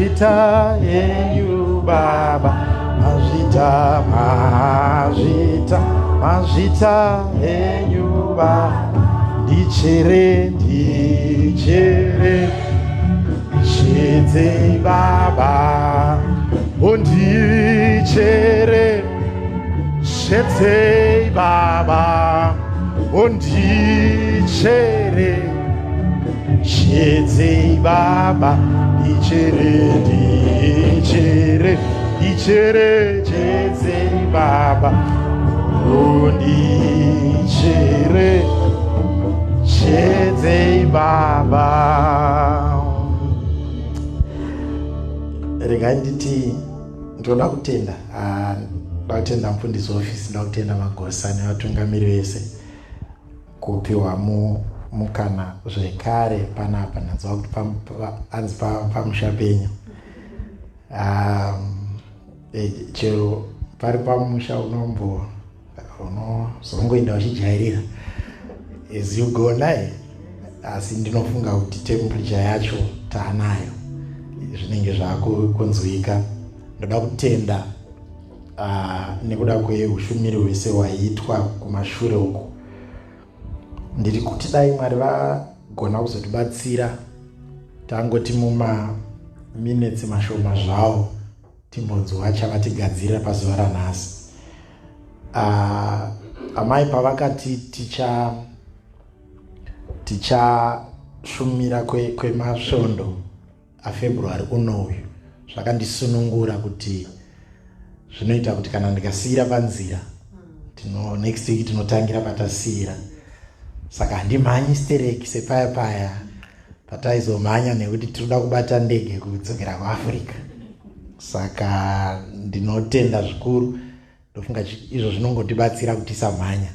mazvita enyu Baba, mazvita, mazvita, mazvita enyu Baba, ndichere, ndichere, chedzei Baba, undichere, chedzei Baba, undichere, chedzei Baba, ndichere, ndichere, ndichere, chedzei Baba, undichere, chedzei Baba. Regai nditi ndoda kutenda, ndoda kutenda mufundisi ofisi, ndoda kutenda magosa nevatungamiri vese kupiwa mukana zvekare panapa. Nanzwa kuti anzi pamusha penyu, chero pari pamusha unozongoenda uchijairira as you go naye, asi ndinofunga kuti temperature yacho taanayo, zvinenge zvakunzwika. Ndoda kutenda nekuda kweushumiri hwese hwaitwa kumashure uku. Ndiri kuti dai Mwari vagona kuzotibatsira tangoti minutes mashoma zvawo timbonzwa chavatigadzirira pazuva ranhasi. Amai pavakati tichashumira kwemasvondo aFebruary uyu, zvakandisunungura kuti zvinoita kuti kana ndikasiyira panzira next week tinotangira patasiyira. Saka handimhanyi stereki sepaya pataizomhanya nekuti tinoda kubata ndege kudzokera kuAfrica. Saka ndinotenda zvikuru, ndofunga izvo zvinongotibatsira kuti tisamhanya.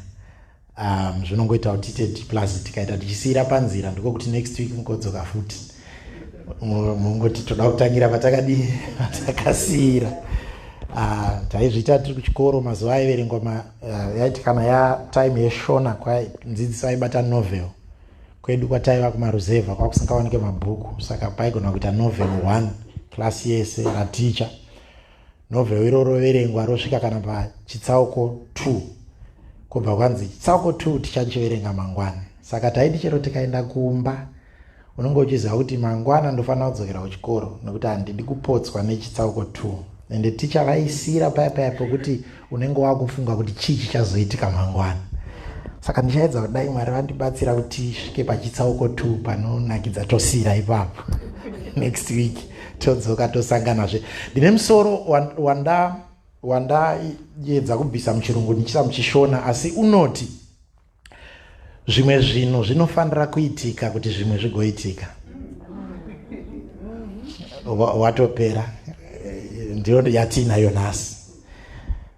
Zvinongoita kuti tiite plus tikaita tichisiyira panzira, ndiko kuti next week ngodzoka futi mungoti toda kutangira patakasiyira. Taizviita tiri kuchikoro, mazuva aiverengwa yaiti kana time yeshona mudzidzisi aibata novel. Kwedu kwataiva kumaruzevha kwakusingaoneke mabhuku, saka paigona kuita novel 1 klasi yese raticha. Novel iroro roverengwa rosvika kana pachitsauko 2, kubva kwanzi chitsauko 2 tichachiverenga mangwana. Saka taiti chero tikaenda kumba, unenge uchiziva kuti mangwana ndofanira kudzokera kuchikoro, nekuti handidi kupotswa nechitsauko 2. Ende ticha vaisira paya pokuti unenge wakufunga kuti chii chichazoitika mangwana. Saka ndichaedza kudai Mwari vandibatsira kuti svike pachitsauko 2 panonakidza tosiyira ipapo. Next week todzoka tosanganazve. Ndine musoro wandaedza kubvisa muchirungu ndichisa muchishona, asi unoti zvimwe zvinhu zvinofanira kuitika kuti zvimwe zvigoitika. Watopera. Ndiyo yatinayo nhasi.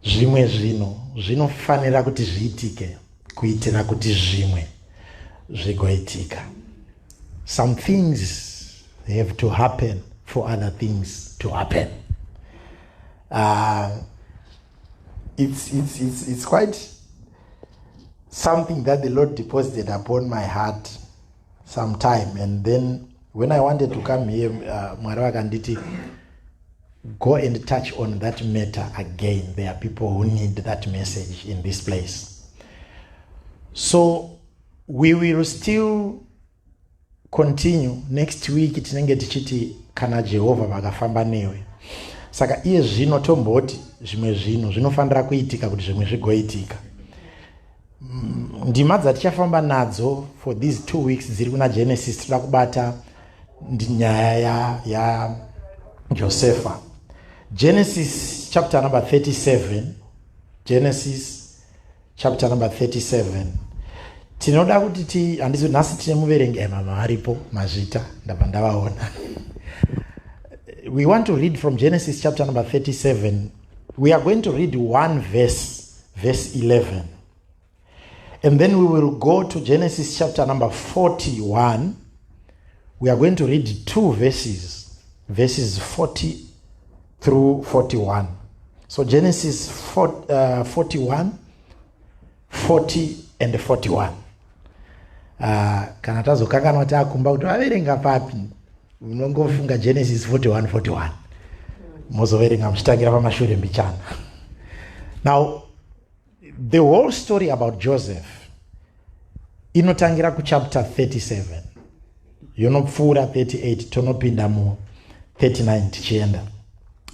Zvimwe zvinhu zvinofanira kuti zviitike kuitira kuti zvimwe zvigoitika. Some things have to happen for other things to happen. It's quite something that the Lord deposited upon my heart sometime, and then when I wanted to come here, Mwari vakanditi, go and touch on that matter again. There are people who need that message in this place. So we will still continue. Next week tinenge tichiti kana Jehovah vakafamba newe. Saka iye zvino tomboti zvimwe zvinhu zvinofanira kuitika kuti zvimwe zvigoitika. Ndima dzatichafamba nadzo for these 2 weeks dziri kuna Genesis, toda kubata nyaya ya Josepha. Genesis chapter number 37. Genesis chapter number 37. Tinoda kuti handizo nhasi tine muverengi mama varipo mazvita ndabva ndavaona. We want to read from Genesis chapter number 37. We are going to read one verse 11. And then we will go to Genesis chapter number 41. We are going to read 2 verses 40 through 41. So Genesis 41, 40 and 41. Kana tazokanganwa takumba kuti vaverenga papi, unongofunga Genesis 41:41 mozoverenga muchitangira pamashure mbichana. Now the whole story about Joseph inotangira kuchapter 37 yonopfuura 38 tonopinda mu 39 tichienda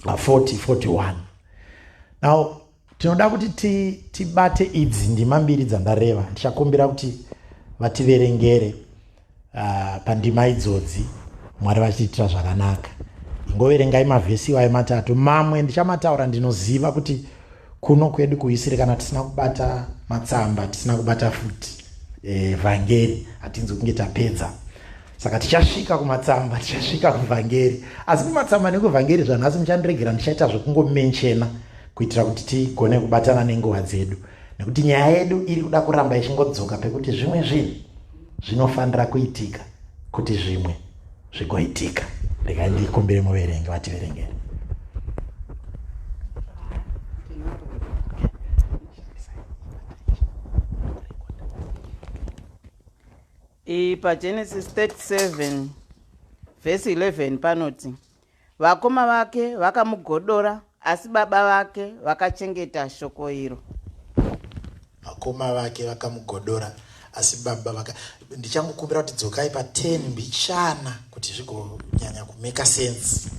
40-41. Now tinoda kuti tibate idzi ndima mbiri dzandareva. Ndichakumbira kuti vativerengere pandima idzodzi Mwari vachiitira zvakanaka. Ingoverengai mavhesi wayo matatu. Mamwe ndichamataura ndinoziva kuti kuno kwedu kuisire kana tisina kubata matsamba, tisina kubata futi vhangeri, hatinzi kunge tapedza. Saka tichasvika kumatsamba, tichasvika kuvhangeri. Asi kumatsamba nekuvhangeri zvanhasi muchandiregera ndichaita zvokungomenchena kuitira kuti tigone kubatana nenguva dzedu. Nekuti nyaya yedu iri kuda kuramba ichingodzoka pekuti zvimwe zvinhu zvinofanira kuitika kuti zvimwe zvigoitika. Regai ndikumbire muverenge vativerengere. PaGenesis 37 verse 11 panoti, vakoma vake vakamugodora, asi baba vake vakachengeta shoko iro. Vakoma vake vakamugodora, asi baba vaka. Ndichangokumbira kuti dzokai pa10 mbichana kuti zvigonyanya kumeka sense.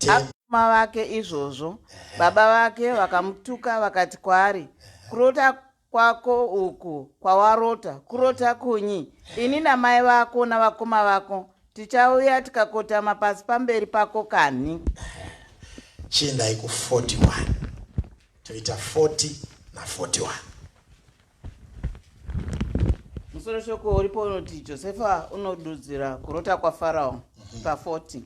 Vakoma vake izvozvo, baba vake vakamutuka vakati kwaari, kurota kwako uku kwawarota, kurota kunyi? Ini namai vako navakoma vako tichauya tikakotama pasi pamberi pako kani? Chiendai ku41 toita 40 na 41. Musoro shoko uripo unoti Josefa unodudzira kurota kwaFarao pa40.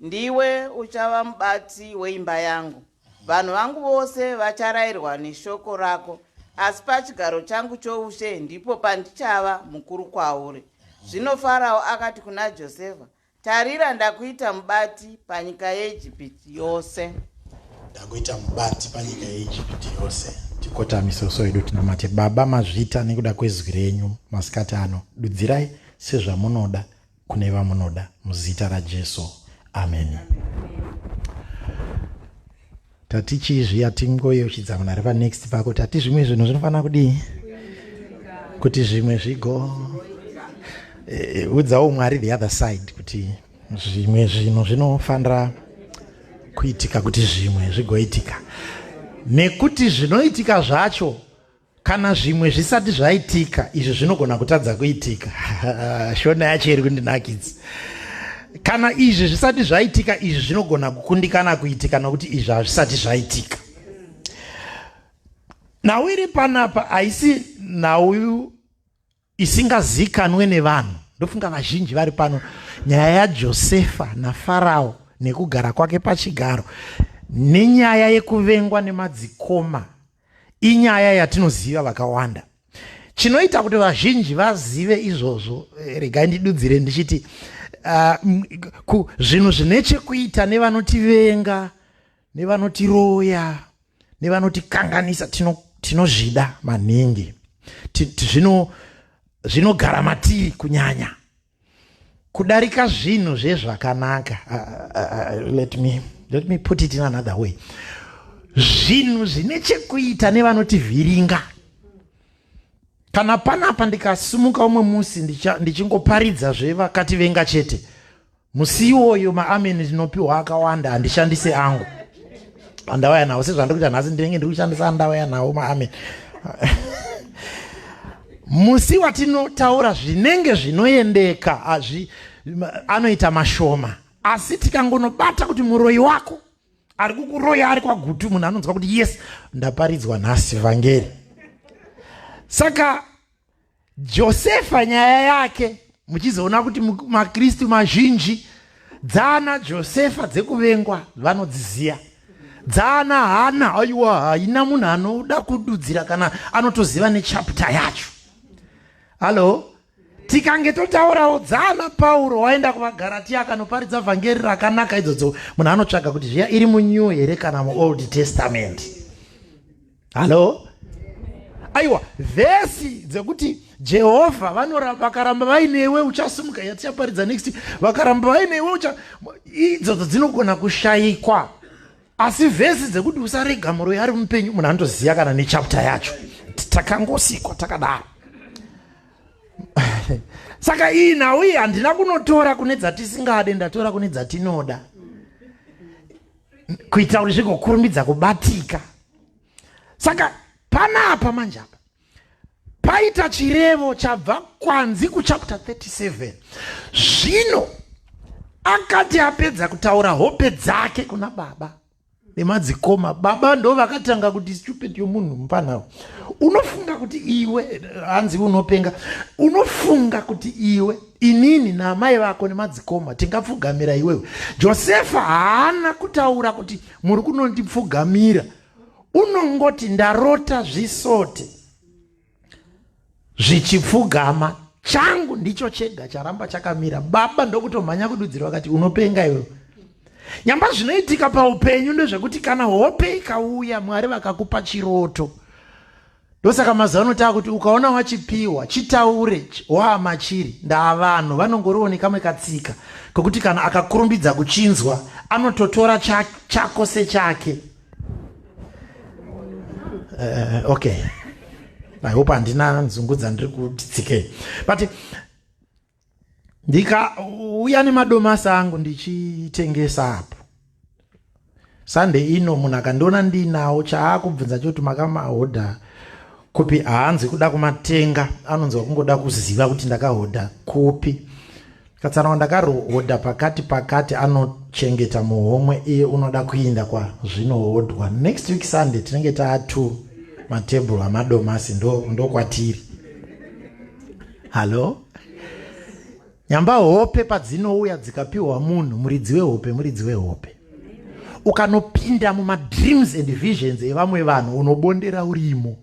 Ndiwe uchava mubati weimba yangu. Vanhu vangu vose vacharayirwa neshoko rako. Asi pachigaro changu choushe ndipo pandichava mukuru kwauri. Zvino Farao akati kuna Josefa, tarira ndakuita mubati panyika yeIjipiti yose. Ndakuita mubati panyika yeIjipiti yose. Tikotamisoso edu tinamate baba mazvita nekuda kwezwi renyu masikati ano. Dudzirai sezvamunoda kune vamunoda muzita raJesu. Amen. Tatichizviya tingoyochidza munhu ari panext pako. Tati zvimwe zvinhu zvinofanira kudii kuti zvimwe zvigo udzawo Mwari the other side kuti zvimwe zvinhu zvinofanira kuitika kuti zvimwe zvigoitika, nekuti zvinoitika zvacho kana zvimwe zvisati zvaitika izvi zvinogona kutadza kuitika. Shona yacho iri kundinakidza. Kana izvi zvisati zvaitika izvi zvinogona kukundikana kuitika nokuti izvi hazvisati zvaitika. Nhau iri panapa haisi nhau isingazikanwe nevanhu. Ndofunga vazhinji vari pano, nyaya yaJosefa naFarao nekugara kwake pachigaro nenyaya yekuvengwa nemadzikoma inyaya yatinoziva vakawanda. Chinoita kuti vazhinji vazive izvozvo, regai ndidudzire ndichiti zvinhu zvine chekuita nevanotivenga, nevanotiroya, nevanotikanganisa tinozvida maningi. Zvinogara matiri kunyanya kudarika zvinhu zvezvakanaka. Let me put it in another way. Zvinhu zvine chekuita nevanotivhiringa. Kana panapa ndikasumuka umwe musi ndichingoparidza zvevakativenga chete, musi iwoyo maameni ndinopiwa akawanda, handishandise angu. Andauya nawo sezvandikuita nhasi ndinenge ndikushandisa andauya nawo maameni. Musi watinotaura zvinenge zvinoendeka anoita mashoma, asi tikangonobata kuti muroyi wako ari kukuroya ari kwagutu, munhu anonzwa kuti yes, ndaparidzwa nhasi vhangeri. Saka Josefa nyaya yake muchizoona kuti maKristu mazhinji dzana Josefa dzekuvengwa vanodziziya. Dzana hana aiwa haina munhu anoda kududzira kana anotoziva nechapter yacho. Halo, tikange totaurawo dzana Pauro waenda kuvaGaratia akanoparidza vhangeri rakanaka idzodzo, munhu anotsvaga kuti zviya iri muNew here kana muOld Testament. Halo, aiwa vhesi dzekuti Jehovha vakaramba vainewe uchasimuka, yatichaparidza next, vakaramba vainewe idzodzo dzinogona kushayikwa. Asi vhesi dzekuti usarega muroi ari mupenyu, munhu anotoziva kana nechapta yacho. Takangosikwa takadaro. Saka iyi nhau iyi handina kunotora kune dzatisingade, ndatora kune dzatinoda, kuita kuti zvigokurumbidza kubatika. Saka panapa manje apa paita chirevo chabva kwanzi kuchapter 37. Zvino akati apedza kutaura hope dzake kuna baba nemadzikoma, baba ndo vakatanga kuti stupid yomunhu mupanawo, unofunga kuti iwe, hanzi unopenga, unofunga kuti iwe, inini naamai vako nemadzikoma tingapfugamira iwewe. Josefa haana kutaura kuti muri kunondipfugamira, unongoti ndarota zvisote zvichipfugama, changu ndicho chega charamba chakamira. Baba ndokutomhanya kududzira vakati unopenga iwewe. Nyamba zvinoitika paupenyu ndezvekuti kana hope ikauya, Mwari vakakupa chiroto, ndosaka mazano taa kuti ukaona wachipiwa chitaure waamachiri. Ndavanhu vanongorione kamwe katsika kokuti kana akakurumbidza kuchinzwa anototora chako sechake. Okay, I hope handina nzungudza ndiri kutitsikei. But ndikauya nemadomasi angu ndichitengesa apo Sunday ino, munhu akandiona ndinawo chaakubvunza choti makamahodha kupi, haanzi kuda kumatenga, anonzwa kungoda kuziva kuti ndakahodha kupi. Katsanawo ndakahodha pakati anochengeta muhomwe, iye unoda kuinda kwa zvinohodhwa. Next week Sunday tinenge taatu matebhuru amadomasi, ndo kwatiri. Halo? Nyamba hope padzinouya dzikapiwa munhu, muridzi wehope. Ukanopinda mumadreams and visions evamwe vanhu, unobondera urimo.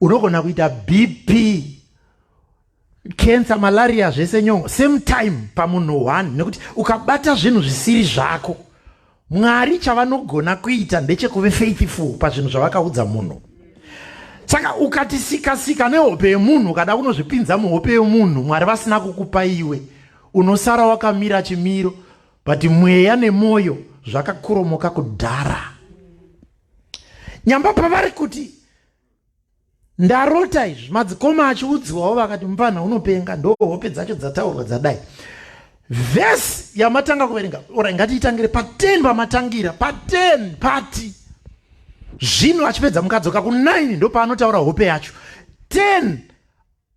Unogona kuita BP, cancer, malaria, zvese nyongo same time pamunhu one, nekuti ukabata zvinhu zvisiri zvako, Mwari chavanogona kuita ndechekuve faithful pazvinhu zvavakaudza munhu. Saka ukati sika nehope yemunhu, ukada kunozvipinza muhope yemunhu, Mwari vasina kukupa iwe, unosara wakamira chimiro, but mweya nemoyo zvakakuromoka kudhara. Nyamba pavari kuti ndarota izvi, madzikoma achiudzwawo vakati mupana unopenga, ndo hope dzacho dzataurwa dzadai. Vhesi yamatanga kuverenga, ora ngatiitangire pa10 pamatangira, pa10 pati. Zvino achipedza mukadzoka ku9 ndo paanotaura hope yacho. 10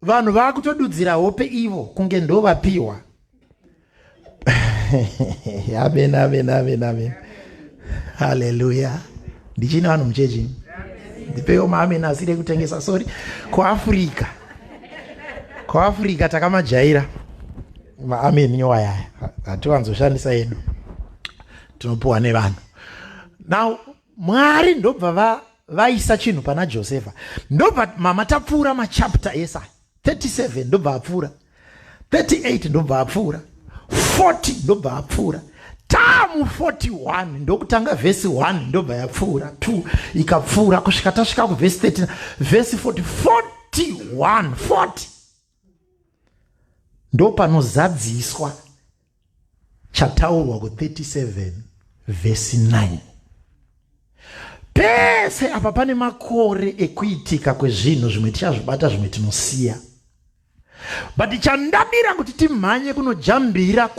vanhu vakutodudzira hope ivo kunge ndo vapiwa. Amen. Hallelujah. Ndichina vanhu muchechi. Ndipewo maamen asire kutengesa, sorry. Kuafrika takamajaira maamen nyowa yaya, hatiwanzoshandisa yedu, tinopuwa nevanhu. Now Mwari ndobva vaisa chinhu pana Josefa, ndobva mama tapfuura machapta esa 37 ndobva apfuura, 38 ndobva apfuura, 40 ndobva apfuura, tamu 41 ndokutanga vhesi 1 ndobva yapfuura, 2 ikapfuura kusvika tasvika kuvhesi 13, vhesi 40 ndo panozadziswa chataurwa ku37 vhesi 9. Pese apa pane makore ekuitika kwezvinhu, zvimwe tichazvibata, zvimwe tinosiya. But chandadira kuti timhanye kunojambira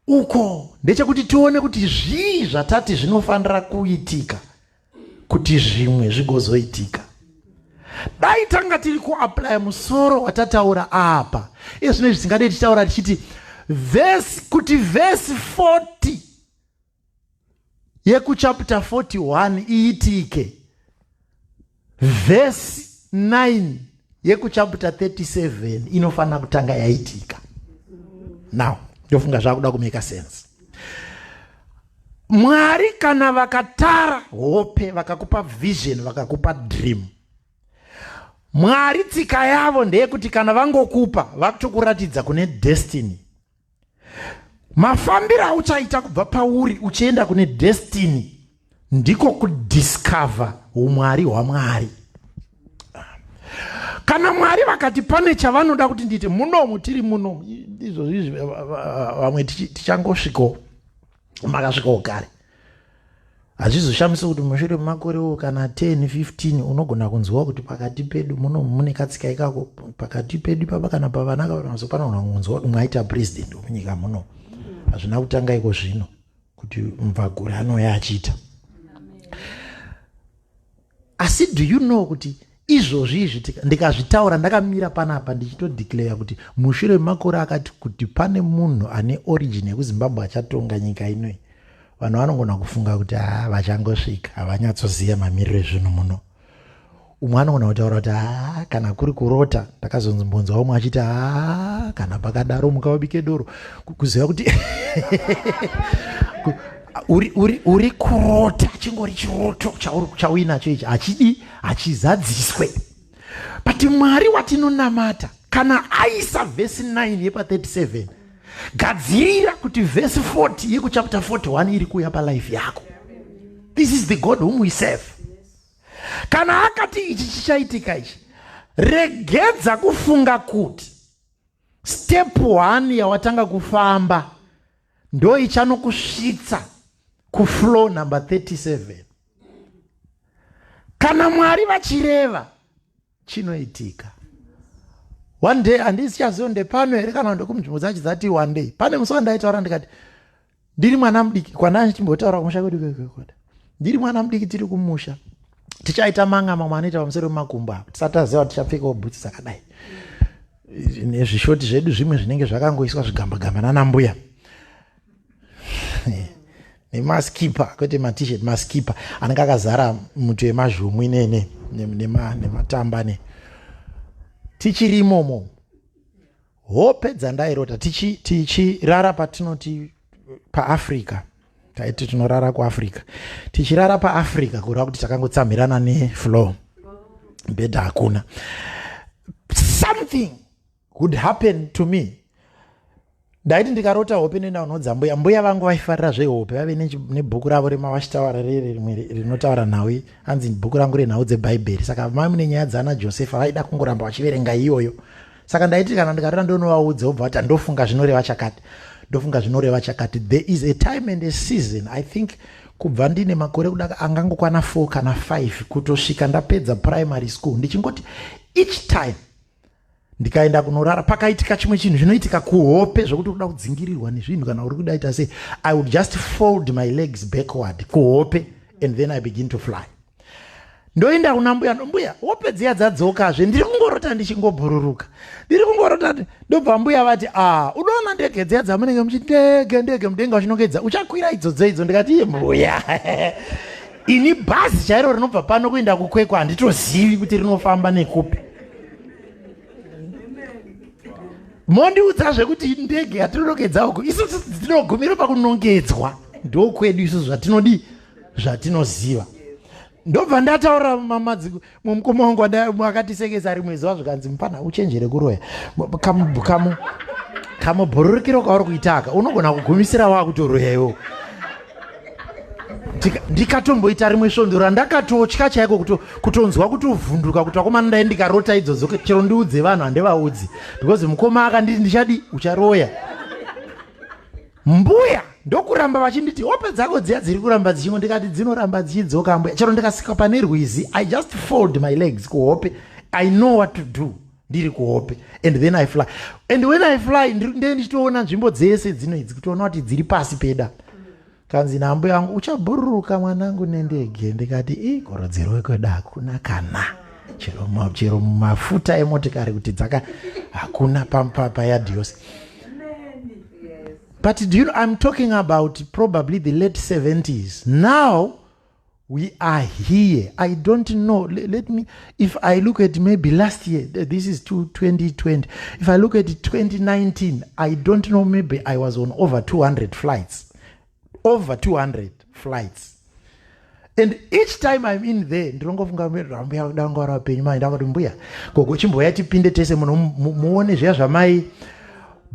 uko ndechekuti tione kuti zvii zvatati zvinofanira kuitika kuti zvimwe zvigozoitika. Dai tanga tiri kuapply musoro watataura apa, izvo zvine zvisingade tichitaura tichiti kuti vhesi 40 yekuchapter 41 iitike, vhesi 9 yekuchapter 37 inofanira kutanga yaitika. Now ndofunga zvakuda kumeka sense. Mwari kana vakatara hope, vakakupa vision, vakakupa dream, Mwari tsika yavo ndeyekuti kana vangokupa vakutokuratidza kune destiny. Mafambiro auchaita kubva pauri uchienda kune destiny ndiko kudiscover umwari hwaMwari. Kana Mwari vakati pane chavanoda kuti ndite munomu tiri munomu izvo vamwe tichangosvikawo makasvikawo kare. Hazvizoshamisa kuti mushure memakore kana 10 15 unogona kunzwa kuti pakati pedu munomu mune katsika ikako, pakati pedu papa kana pavana panozopanogona kunzwa kuti mwaita president wemunyika munomu. Hazvina kutanga iko zvino kuti mvagure anouya achiita. Asi do you know kuti izvozvi ndikazvitaura ndakamira panapa ndichitodeclare kuti mushure memakore akati kuti pane munhu ane origin yekuZimbabwe achatonga nyika inoi, vanhu vanogona kufunga kuti vachangosvika havanyatsoziva mamiriro ezvinhu muno. Umwe anogona kutaura kuti kana kuri kurota. Ndakazonzwa umwe achiti kana pakadaro mukavabike doro, kuziva kuti uri kurota, chingori chiroto chauinacho ichi hachizadziswe. But Mwari watinonamata kana aisa vhesi 9 yepa 37, gadzirira kuti vhesi 40 yekuchapter 41 iri kuuya palife yako. This is the God whom we serve. Kana akati ichi chichaitika ichi, regedza kufunga kuti step 1 yawatanga kufamba ndo ichanokusvitsa kuflow number 37. Kana Mwari vachireva chinoitika. One day handisichaziva pano here kana ndokumnzvimbo dzacho dzati one day. Pane musi wandaitaura ndikati ndiri mwana mudiki, kwandachimbotaura kumusha kwedu kwekoda. Ndiri mwana mudiki tiri kumusha. Tichaita mang'ama anoita pamusoro pemakumbo apo. Tisataziva kuti tichapfekawo bhutsi dzakadai. Nezvishoti zvedu zvimwe zvinenge zvakangoiswa zvigamba-gamba nanambuya. Nemaskipa, kwete matishet, maskipa anenge akazara muto wemazhumwi nematamba ne. Tichiri imomo. Hope dzandairota tichirara patinoti paAfrica. Taiti tinorara kuAfrica. Tichirara paAfrica kureva kuti takangotsamhirana nefloor. Bhedha hakuna. Something would happen to me. Ndaiti ndikarota hope nenda unodza mbuya. Mbuya vangu vaifarira zvehope. Vave nebhuku ravo remavachitaura rinotaura nhau. Hanzi bhuku rangu renhau dzeBhaibheri. Saka mai mune nyaya dzana Josefa vaida kungoramba vachiverenga iyoyo. Saka ndaiti kana ndikarota ndonovaudza obva kuti ndofunga zvinoreva chakati. Ndofunga zvinoreva chakati. There is a time and a season. I think kubva ndine makore kudaka angangokwana 4 kana 5 kutosvika ndapedza primary school. Ndichingoti each time ndikaenda kunorara pakaitika chimwe chinhu zvinoitika kuhope zvokuti kuda kudzingirirwa nezvinhu kana uri kudaita sei, I would just fold my legs backward kuhope and then I begin to fly. Ndoenda kuna mbuya, mbuya hope dziya dzadzokazve, ndiri kungorota ndichingobhururuka. Ndiri kungorota ndobva mbuya vati unoona ndege dziya dzamunenge muchiti ndege mudenga uchinongedza uchakwira idzodzo. Ndikati mbuya ini bhazi chairo rinobva pano kuenda kukwekwa handitozivi kuti rinofamba nekupi. Mondiudza zvekuti ndege yatinonongedza uku isusu tinogumira pakunongedzwa ndokwedu isusu zvatinodi zvatinoziva. Ndobva ndataura mamadzi mumukoma wangu akatisekesa rimwe zuva zvikanzi mupana uchenjere kuroya kamubhururukiro kauri kuitaka unogona kugumisira wakutoroya iwo. Ndikatomboita rimwe svondo randakatotya chaiko kutonzwa kutovhunduka kuti akomana ndai ndikarota idzodzo chero ndiudze vanhu handivaudzi because mukoma akanditi ndichadi ucharoya. Mbuya ndokuramba vachinditi hope dzako dziya dziri kuramba dzichingo, ndikati dzinoramba dzichidzoka mbuya. Chero ndikasvika pane rwizi I just fold my legs kuhope. I know what to do ndiri kuhope and then I fly. And when I fly ndichitoona nzvimbo dzese dzinoidzi kutoona kuti dziri pasi peda. Kanzi nambuya yangu uchabhururuka mwanangu nendege. Ndikati korodzero wekwedu hakuna kana chero mafuta emotikari kuti dzaka hakuna payadhios. But do you know, I'm talking about probably the late 70s. Now we are here. I don't know. Let me, if I look at maybe last year, this is 2020. If I look at 2019, I don't know, maybe I was on over 200 flights. Over 200 flights. And each time I'm in there, ndinongofunga mbuya kudangora upenyu mai ndakati mbuya gogo chimboya tipinde tese muone zviya zvamai.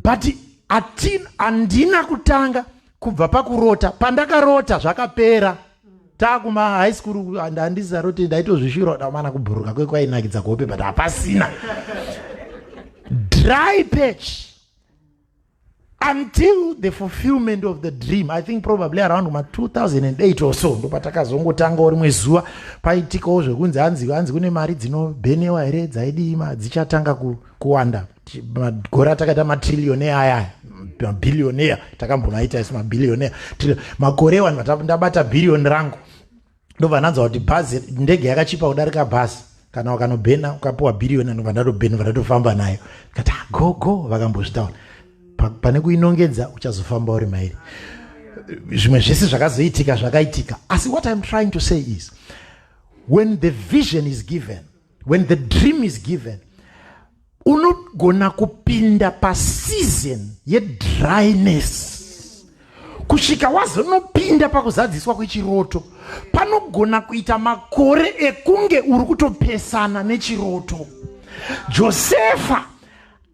But handina kutanga kubva pakurota. Pandakarota zvakapera takuma high school handandisa roti ndaitozvishura damana kubhuruka kwekwainakidza kuhope but hapasina. Dry patch until the fulfillment of the dream. I think probably around 2008 or so ndo patakazongotanga rimwe zuva paitikawo zvekunzi hanzi kune mari dzinobhenewa here dzaidima dzichatanga kuwanda. Magore takaita matrilionaire aya mabillionaire takambonaita isu mabillionaire makore wani ndabata billion rangu ndobva ndanzwa kuti bhazi ndege yakachipa kudarika bhazi kana wakanobhena ukapiwa billion ndobva ndatobhena ndatofamba nayo kati go vakambozvitaura pane kuinongedza uchazofamba uri mairi. Zvimwe zvese zvakazoitika zvakaitika. Asi what I'm trying to say is when the vision is given, when the dream is given, unogona kupinda pa season ye dryness kusvika wazonopinda pakuzadziswa kwechiroto. Panogona kuita makore ekunge uri kutopesana nechiroto. Josefa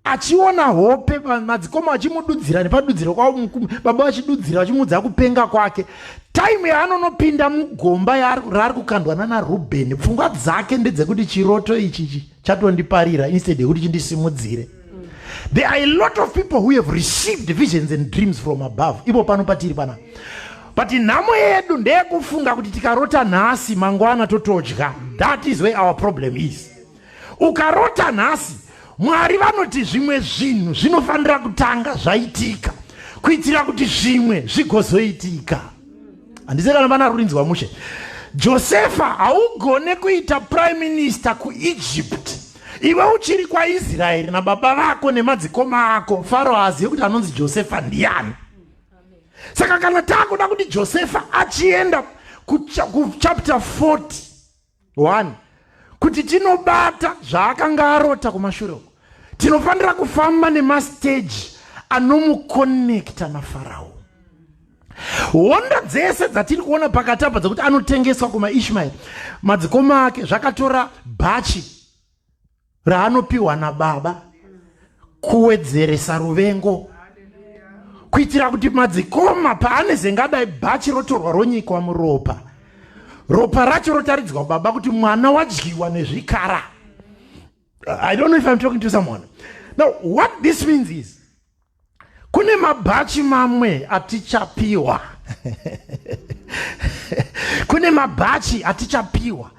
achiona hope madzikoma achimududzira nepadudziro kwavo baba vachidudzira vachimudza kupenga kwake. Time yaanonopinda mugomba raari kukandwana naRubheni, pfungwa dzake ndedzekuti chiroto ichi chatondiparira instead yekuti chindisimudzire. There are a lot of people who have received visions and dreams from above. Ipo pano patiri pana. But nhamo yedu ndeyekufunga kuti tikarota nhasi mangwana totodya. That is where our problem is. Ukarota nhasi Mwari vanoti zvimwe zvinhu zvinofanira kutanga zvaitika kuitira kuti zvimwe zvigozoitika. Handise kana pana rurinzwa mushe. Josefa haugone kuita prime minister kuEgypt iwe uchiri kwaIsraeri nababa vako nemadzikoma ako. Faro hazive kuti anonzi Josefa ndiani. Saka kana takuda kuti Josefa achienda kuchapter 41 kuti tinobata zvaakanga arota kumashure uko, tinofanira kufamba nemasteji anomukonekta naFarao. Honda dzese dzatiri kuona pakati apa dzokuti anotengeswa kumaIshmaeri, madzikoma ake zvakatora bhachi raanopiwa nababa kuwedzeresa ruvengo, kuitira kuti madzikoma paanezenge bhachi rotorwa ronyikwa muropa, ropa racho rotaridzwa baba kuti mwana wadyiwa nezvikara. I don't know if I'm talking to someone. Now, what this means is kune mabhachi mamwe atichapiwa. Kune mabhachi atichapiwa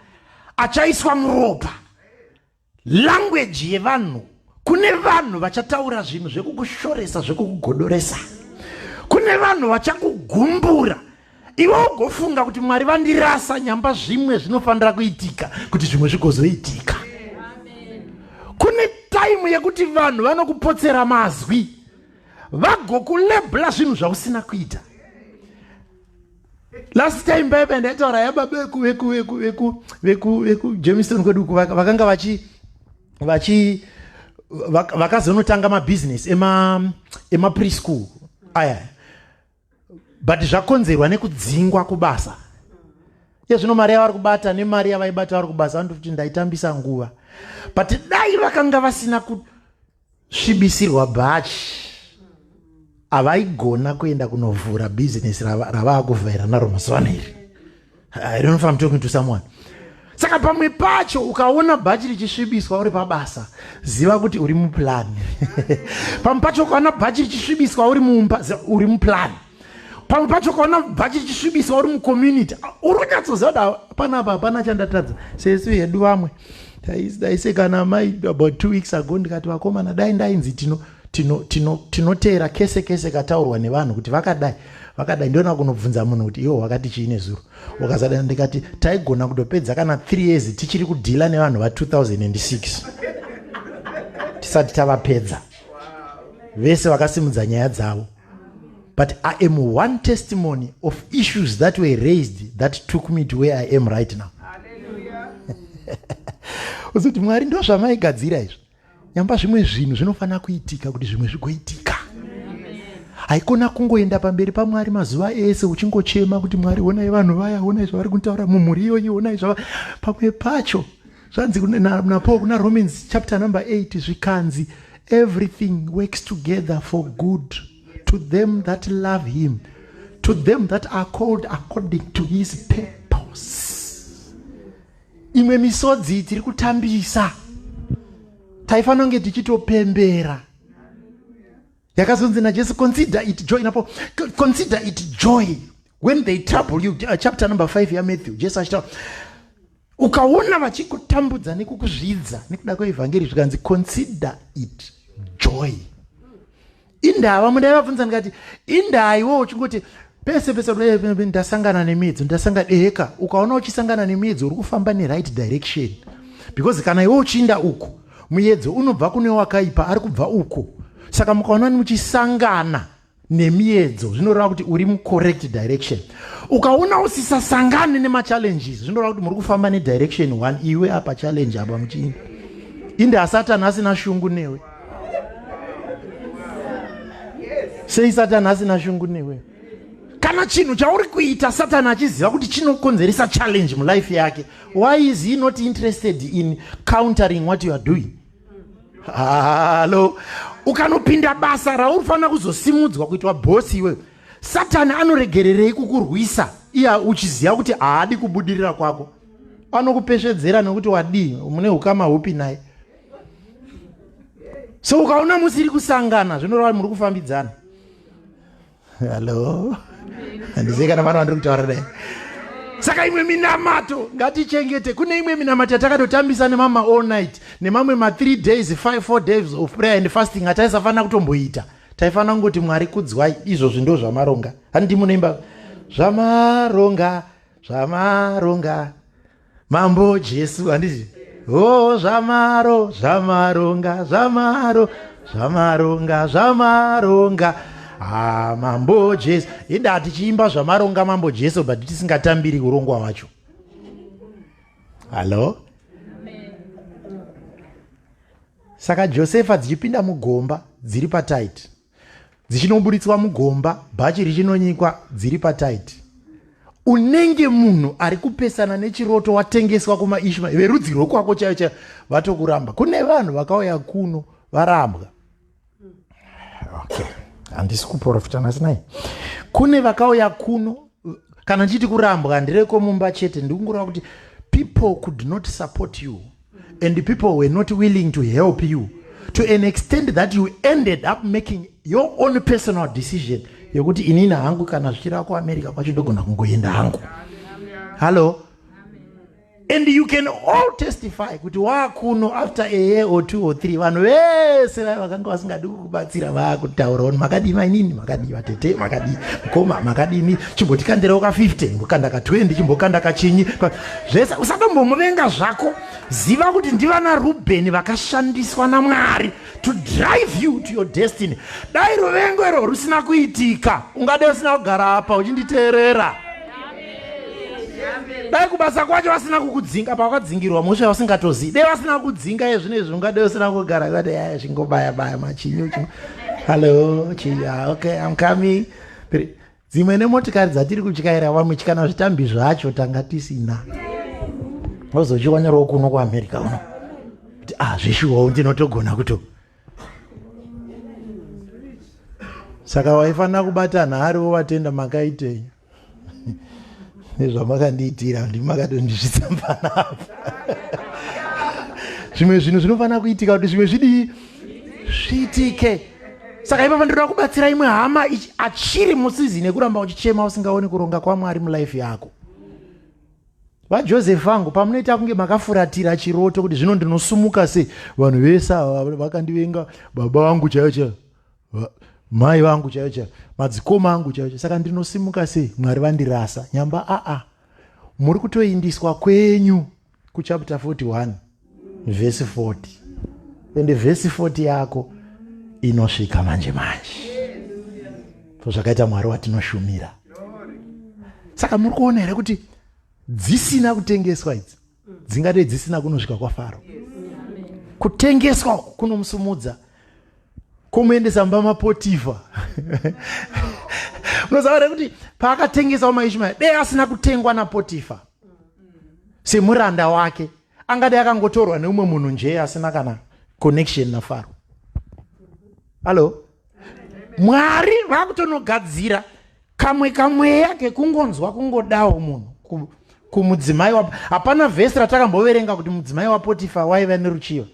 achaiswa muropa. Language yevanhu. Kune vanhu vachataura zvinhu zvekukushoresa zvekukugodoresa. Kune vanhu vachakugumbura iwe ugofunga kuti Mwari vandirasa nyamba zvimwe zvinofanira kuitika kuti zvimwe zvigozoitika. Kune time yekuti vanhu vanokupotsera mazwi vagokulebla zvinhu zvausina kuita. Last time baba ndaitaura yababa veku Jamestown kwedu vakanga vakazonotanga mabusiness ema preschool aya, but zvakonzerwa nekudzingwa kubasa. Zvino mari yavari kubata nemari yavaibata vari kubasa vanoti ndaitambisa nguva, but dai vakanga vasina kusvibisirwa bhachi havaigona kuenda kunovhura business ravakuvhaira naro mazuva eri. I don't know if I'm talking to someone. Saka pamwe pacho ukaona bhachi richisvibiswa uri pabasa, ziva kuti uri muplani. Pamwe pacho ukaona bhachi richisvibiswa uri muumba, uri muplani. Pamwe pacho ukaona bhachi richisvibiswa uri mucommunity, uri kunyatsoziva kuti panapa hapana chandatadza. Sesu hedu vamwe daise kana mai about 2 weeks ago ndikati vakomana dai ndainzi tinotera kese kataurwa nevanhu kuti vakadai ndiona kunobvunza munhu kuti iwo wakati chiine zuro. Wakazada ndikati taigona kutopedza kana 3 years tichiri kudhila nevanhu va2006 tisati tavapedza vese vakasimudza nyaya dzavo. But I am one testimony of issues that were raised that took me to where I am right now. Uzoti Mwari ndo zvamaigadzira izvo. Nyamba zvimwe zvinhu zvinofanira kuitika kuti zvimwe zvigoitika. Haikona kungoenda pamberi paMwari mazuva ese uchingochema kuti Mwari onai vanhu vaya, onai zvavari kutaura mumhuri iyoyi, onai pamwe pacho zvanzi naPaul kuna Romans chapter number 8 zvikanzi everything works together for good to them that love him, to them that are called according to his purpose. Imwe misodzi tiri kutambisa. Taifanira kunge tichitopembera. Yakazonzi naJesu, consider it joy. Consider it joy when they trouble you. Chapter number 5 ya Matthew. Jesu achitaura, ukaona vachikutambudza nekukuzvidza nekuda kweevhangeri zvikanzi consider it joy. Indava mundaivabvunza ndikati, indaa iwewe uchingoti pese ndasangana nemiedzo, ndasangana deheka. Ukaona uchisangana nemiedzo uri kufamba right direction, because kana iwewe uchiinda uku muedzo unobva kune wakaipa ari kubva uku. Saka mukaona muchisangana nemiedzo zvinoreva kuti uri correct direction. Ukaona usisasangane nemachallenges zvinoreva kuti muri kufamba nedirection 1, iwe apa challenge apa muchiinda. Inda Satani asina shungu newe. Sei Satani asina shungu newe? Kana chinhu chauri kuita Satani achiziva kuti chinokonzeresa challenge mulife yake, why is he not interested in countering what you are doing? Halo, ukanopinda basa raurifanira kuzosimudzwa kuitwa bosi iwe, Satani anoregererei kukurwisa iye uchiziva kuti haadi kubudirira kwako? Anokupeshedzera nekuti wadii, mune ukama hupi naye. So ukaona musiri kusangana zvinoreva muri kufambidzana. Halo, handizii kana vanhu vandiri kutaura naye. Saka imwe minamato ngatichengete. Kune imwe minamato yatakatotambisa nemama all night, nemamwe 3 days 4 days of prayer and fasting ataisafanira kutomboita. Taifanira kungoti Mwari kudzwai, izvozvi ndo zvamaronga. Handi munoimba zvamaronga zvamaronga mambo Jesu, handizvi? Oh zvamaronga zvamaronga mambo Jesu. Ida tichiimba zvamaronga mambo Jesu but tisingatambiri urongwa wacho. Halo? Saka Josefa dzichipinda mugomba dziri pataiti, dzichinoburitswa mugomba bhachi richinonyikwa dziri pataiti. Unenge munhu ari kupesana nechiroto watengeswa kumaishmaeri, verudzi rwokwako chaiyo chaiyo vatokuramba. Kune vanhu vakauya kuno varambwa. Okay, handisi kuprofita nasinai. Kune vakauya kuno, kana ndichiti kurambwa ndireko mumba chete, ndikungoreva kuti people could not support you and people were not willing to help you to an extent that you ended up making your own personal decision yokuti inini hangu kana zvichira kuAmerica kwacho ndogona kungoenda hangu. Hello? And you can all testify kuti wakuno after a year or 2 or 3 vanhu vese vakanga vasingadi kubatsira vakutaura makadima inini, makadiva tete, makadi mukoma, makadini chimbotikandira ka 50 mbokanda ka 20 chimbokanda ka chinyi zvese. Usatombomuvenga zvako, ziva kuti ndivana Rubeni vakashandiswa naMwari to drive you to your destiny. Dai ruvengo iro rusina kuitika, ungade usina kugara apa uchinditeerera. Dai kubasa kwacho vasina kukudzinga, pa wakadzingirwa musha wasingatozivi. Dai vasina kudzinga yezvinezvi ungade usina kugara kwati yaya chingobaya baya machinyu. Hello, okay, I'm coming. Dzimwe nemotikari dzatiri kuchikaira vamwe chikana zvitambi zvacho tanga tisina. Wazochiwanyarwa kuno kuAmerica uno. Kuti zvishuwawo ndinotogona kuto. Saka waifanira kubata nhariwo vatenda makaitei. Nezvamakandiitira ndimakatondizvitsamba napo. Zvimwe zvinhu zvinofanira kuitika kuti zvimwe zviitike. Saka ipapo ndinoda kubatsira imwe hama achiri musizini yekuramba uchichema usingaoni kuronga kwaMwari mulife yako. VaJoseph vangu pamunoita kunge makafuratira chiroto kuti zvino ndinosumuka sei, vanhu vese vakandivenga, baba vangu chaiyo chaiyo, mai vangu chaiyo chaiyo, madzikoma angu chaiyo chaiyo, saka ndinosimuka sei, Mwari vandirasa. Nyamba muri kutoindiswa kwenyu kuchapter 41 verse 40, ende verse 40 yako inosvika manje manje. Zvakaita Mwari watinoshumira. Saka muri kuona here kuti dzisina kutengeswa idzi dzingade dzisina kunosvika kwaFaro. Kutengeswa kunomusumudza, kumuendesa mumba maPotifa. Unoziva kuti paakatengeswa maIshmaeri, dai asina kutengwa naPotifa semuranda wake, angade akangotorwa neumwe munhu nje asina kana connection naFaro. Halo? Mwari vakutonogadzira kamwe yake kungonzwa kungodawo munhu kumudzimai hapana vhesi ratakamboverenga kuti mudzimai waPotifa waiva neruchiva.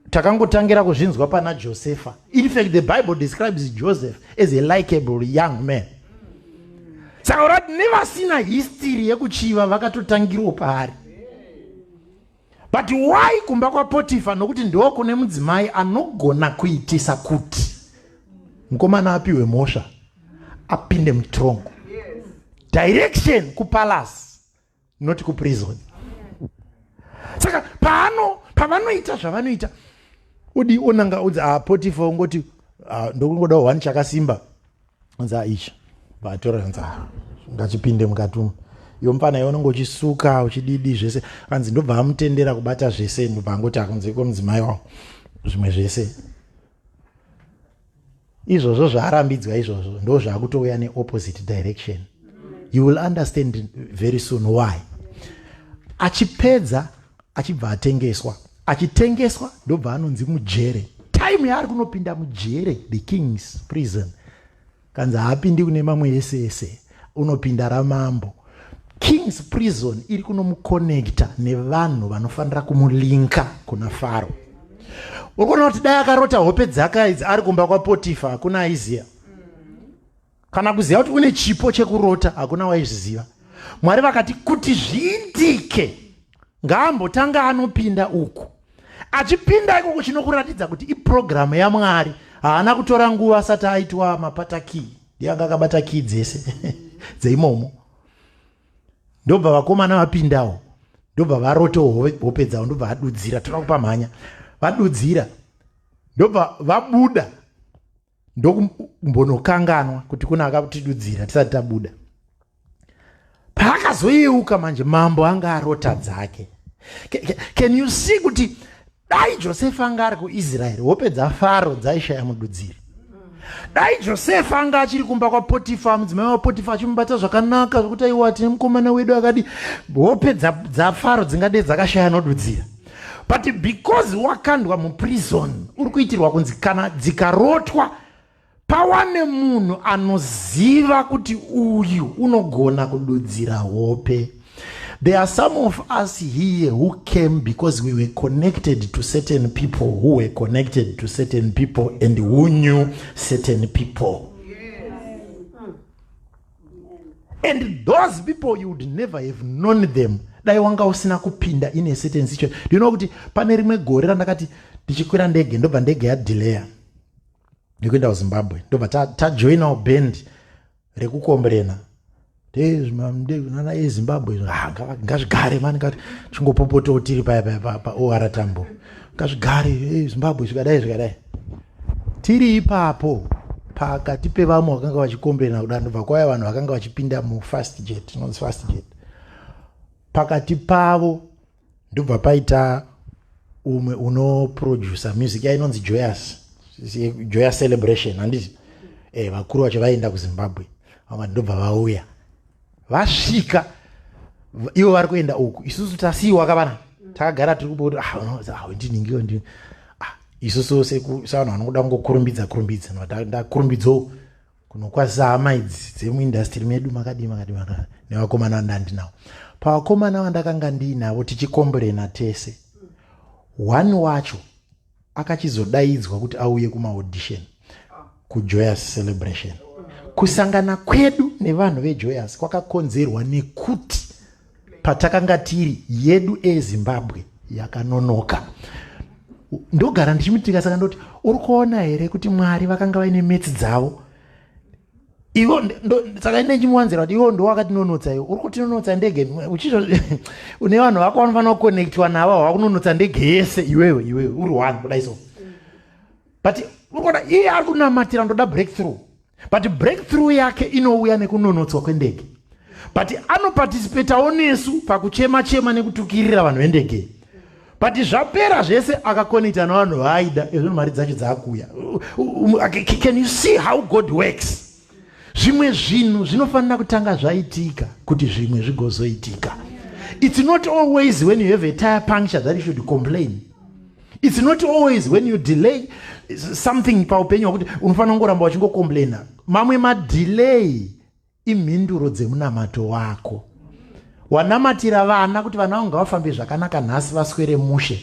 Takangotangira kuzvinzwa pana Josefa. In fact, the Bible describes Joseph as a likable young man. Saka urati nevasina history yekuchiva vakatotangirwa paari. But why kumba kwaPotifa? Nokuti ndiwo kune mudzimai anogona kuitisa kuti mukomana apiwe mhosva apinde mutorongo. Direction kupalace, not kuprison. Saka pavanoita zvavanoita, udi onanga udza aPotifa ungoti ndokungoda one chakasimba unza ichi vatora unza ngachipinde mukatumu yompana yonongo chisuka uchididi zvese anzi ndobva amutendera kubata zvese ndobangoti akunze komudzimai wawo zvimwe zvese izvozvo zvaarambidzwa izvozvo ndo zvakutouya neopposite direction. You will understand very soon why. Achipedza achibva atengeswa, achitengeswa ndobva anonzi mujere. Time yaari kunopinda mujere, the king's prison, kanza haapindi kune mamwe ese unopinda ramambo. King's prison iri kunomuconnecta nevanhu vanofanira kumulinka kuna Faro. Urikuona kuti dai akarota hope dzake idzi ari kumba kwaPotifa hakuna aiziya. Kana kuziva kuti une chipo chekurota hakuna waizviziva. Mwari vakati kuti zviitike ngaambotanga anopinda uku. Achipinda ikoko chinokuratidza kuti iprogramu yaMwari. Haana kutora nguva asati aitwa mapata key. Ndiye anga akabata key dzese dzeimomo. Ndobva vakomana vapindawo. Ndobva varoto hope dzavo ndobva vadudzira. Toda kupa mhanya. Vadudzira. Ndobva vabuda. Ndokumbonokanganwa kuti kuna akatidudzira tisati tabuda. Paakazoyeuka manje mambo anga arota dzake. Can you see kuti dai Josefa anga ari kuIsraeri hope dzaFaro dzaishaya mududziri. Dai Josefa anga achiri kumba kwaPotifa mudzimai waPotifa achimubata zvakanaka zvokuti aiwa tine mukomana wedu akadi hope dzaFaro dzingade dzakashaya nodudzira. But because wakandwa muprison uri kuitirwa kunzi kana dzikarotwa pawane munhu anoziva kuti uyu unogona kududzira hope. There are some of us here who came because we were connected to certain people who were connected to certain people and who knew certain people. And those people you would never have known them. Dai wanga usina kupinda in a certain situation. Do you know kuti pane rimwe gore randakati ndichikwira ndege ndobva ndege yadelaya. Ndikuenda kuZimbabwe. Ndobva tajoina band rekukombrena. Nana yeZimbabwe ngazvigare mani ngati chingopopota tiri pa OR Tambo. Ngazvigare Zimbabwe zvikadai. Tiri ipapo pakati pevamwe vakanga vachikombrena kudai ndobva kwaya vanhu vakanga vachipinda mufast jet, inonzi fast jet. Pakati pavo ndobva paita umwe unoproducer music yainonzi Joyous Celebration handiti. Vakuru vacho vaenda kuZimbabwe. Vamwe ndobva vauya. Vasvika ivo vari kuenda uku. Isusu tasiiwa kavana. Takagara tiri kuboti ndiningiro ndi. Isusu sevanhu vanoda kungokurumbidza ndakurumbidzawo kunokwazisa hama idzi dzemuindastry medu makadi nevakomana vandandinawo. Pavakomana vandakanga ndinavo tichikombrena tese, one wacho akachizodaidzwa kuti auye kumaaudition kuJoyous Celebration. Kusangana kwedu nevanhu veJoyous kwakakonzerwa nekuti patakanga tiri yedu eZimbabwe yakanonoka. Ndogara ndichimutika saka ndoti uri kuona here kuti Mwari vakanga vaine metsi dzavo. Ivo saka ndichimuwanzira kuti ivo ndo wakatinonotsa ivo. Uri kutinonotsa ndege uchizvo une vanhu vako vanofanira kuconnectwa navo vakunonotsa ndege yese iwewe uri one kudai so. But unoona iye ari kunamatira ndoda breakthrough. But breakthrough yake inouya nekunonotswa kwendege. But anoparticipatawo nesu pakuchema nekutukirira vanhu vendege. But zvapera zvese akakonecta navanhu vaaida ezvo mari dzacho dzaakuya. Can you see how God works? Zvimwe zvinhu zvinofanira kutanga zvaitika kuti zvimwe zvigozoitika. It's not always when you have a tire puncture that you should complain. It's not always when you delay something paupenyu kuti unofanira kungoramba wachingocomplaina. Mamwe madelay imhinduro dzemunamato wako. wanamatira vana kuti vana vangu ngavafambe zvakanaka nhasi vaswere mushe,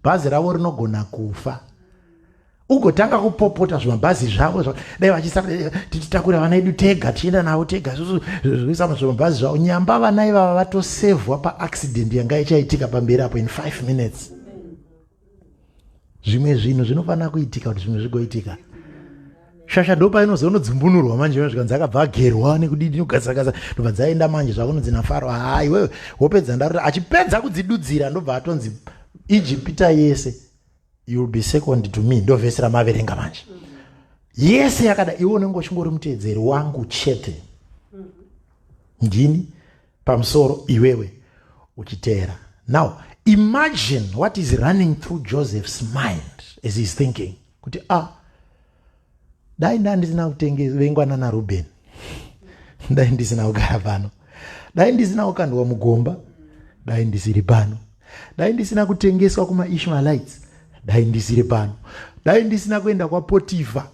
bhazi ravo rinogona kufa. Ugotanga kupopota zvimabhazi zvavo dai vachisa tichitakura vana edu tega tichienda navo tega zviisa zvimabhazi zvavo, nyamba vana ivava vatosevhwa paaccident yanga ichaitika pamberi apo in 5 minutes. Zvimwe zvinhu zvinofanira kuitika kuti zvimwe zvigoitika. Shasha ndopa inozonodzimbunurwa manje zvikanzi akabva agerwa nekudidi nokugadzagaza ndobva dzaenda manje zvakunonzi Faro. Hai wewe wopedza ndaruti achipedza kudzidudzira ndobva atonzi Ijipita yese you will be second to me, ndo vhesi ramaverenga manje. Yese yakada iwe unenge uchingori muteedzeri wangu chete. Ndini pamusoro iwewe uchiteera. Now imagine what is running through Joseph's mind as he's thinking kuti dai ndandisina kutengengwana naRuben, dai ndisina kugara pano, dai ndisina kukandwa mugomba, dai ndisiri pano, dai ndisina kutengeswa kumaIshmaelites, dai ndisiri pano, dai ndisina kuenda kwaPotifa,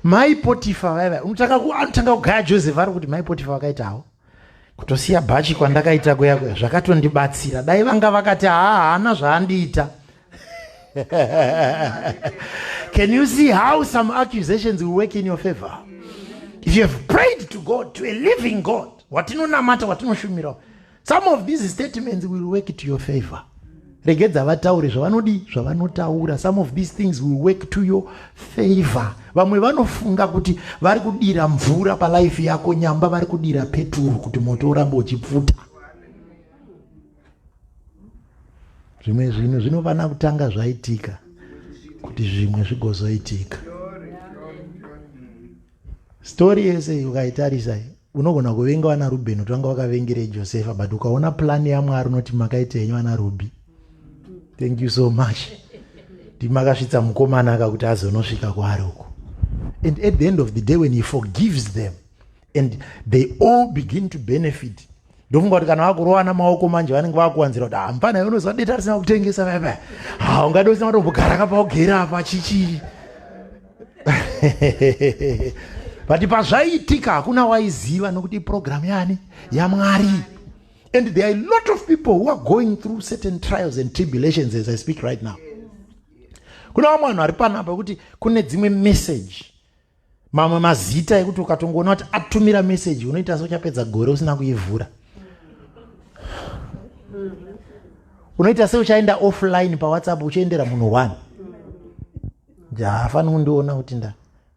mai Potifa vaiva unotanga kugaya Joseph ari kuti mai Potifa vakaitawo kutosiya bhachi kwandakaita kuya zvakatondibatsira, dai vanga vakati haana zvaandiita. Can you see how some accusations will work in your favor? If you have prayed to God, to a living God, watinonamata watinoshumira, some of these statements will work to your favor. Regedza vataure zvavanodi zvavanotaura, some of these things will work to your favor. Vamwe vanofunga kuti vari kudira mvura palife yako, nyamba vari kudira peturu kuti moto urambe uchipfuta. Zvimwe zvinhu zvinofana kutanga zvaitika kuti zvimwe zvigozoitika. Story yese ukaitarisa unogona kuvenga vana Ruben utanga wakavengere Josefa, but ukaona plan yaMwari unoti makaitenyu vana Ruby, thank you so much, timakasvitsa mukomana akakuti azonosvika kwaari uko. And at the end of the day when he forgives them and they all begin to benefit, ndofunga kuti kana vakurowana maoko manje vanenge vakuwanzira kuti hampana iwe unozva deta risina kutengesa vaiva, ungade usina kutombogara kapaugera apa chichiri. But pazvaitika hakuna waiziva nokuti program yani yaMwari. And there are a lot of people who are going through certain trials and tribulations as I speak right now. Kuna vamwe vanhu vari panapa kuti kune dzimwe message, mamwe mazita ekuti ukatongoona kuti atumira message unoita seuchapedza gore usina kuivhura. Unoita seuchaenda offline paWhatsApp uchiendera munhu 1. Hafani kundiona kuti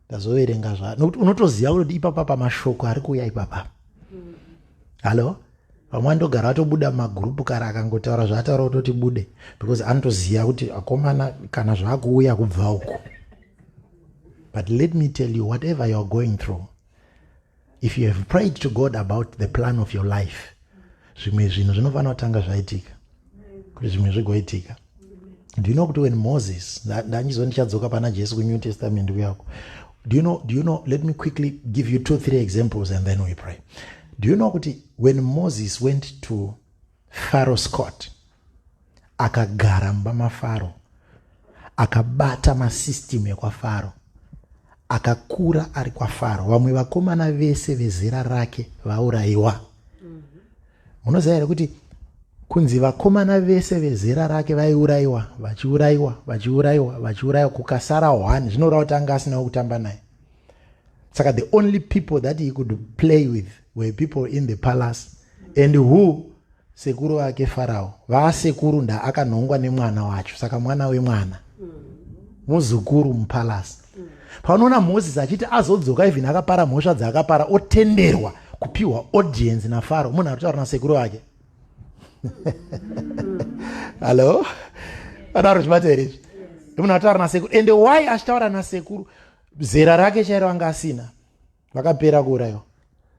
ndazoverenga nokuti unotoziva kuti ipapa pamashoko ari kuuya ipapa. Halo? Vamwe andogara atobuda magrupu kare akangotaura zvaataura kutoti bude, because anotoziva kuti akomana kana zvaakuuya kubva uko. But let me tell you, whatever you are going through, if you have prayed to God about the plan of your life, zvimwe zvinhu zvinofana kutanga zvaitika kuti zvimwe zvigoitika. Do you know kuti when Moses, ndichadzoka pana Jesu kuNew Testament kuyako, do you know, let me quickly give you 2-3 examples and then we pray. Do you know kuti when Moses went to Pharaoh's court, akagara mba maFaro, akabata masystem ekwaFaro, akakura ari kwaFaro, vamwe vakomana vese vezera rake vaurayiwa. Munoziva here kuti kunzi vakomana vese vezera rake vaiurayiwa, vachiurayiwa kukasara 1, zvinoreva kuti anga asina kutamba naye. Saka the only people that he could play with were people in the palace, and who sekuru wake Farao. Vasekuru nda akanhongwa nemwana wacho, saka mwana wemwana muzukuru mupalasi. Paunoona Moses achiti azodzoka even akapara mhosva dzaakapara otenderwa kupiwa audience naFaro, munhu ari kutaura nasekuru wake. Hello? Adaro chibaterizvi. Munhu ari kutaura nasekuru. And why achitaura nasekuru? Zera rake chairo anga asina, vakapera kuurayiwa,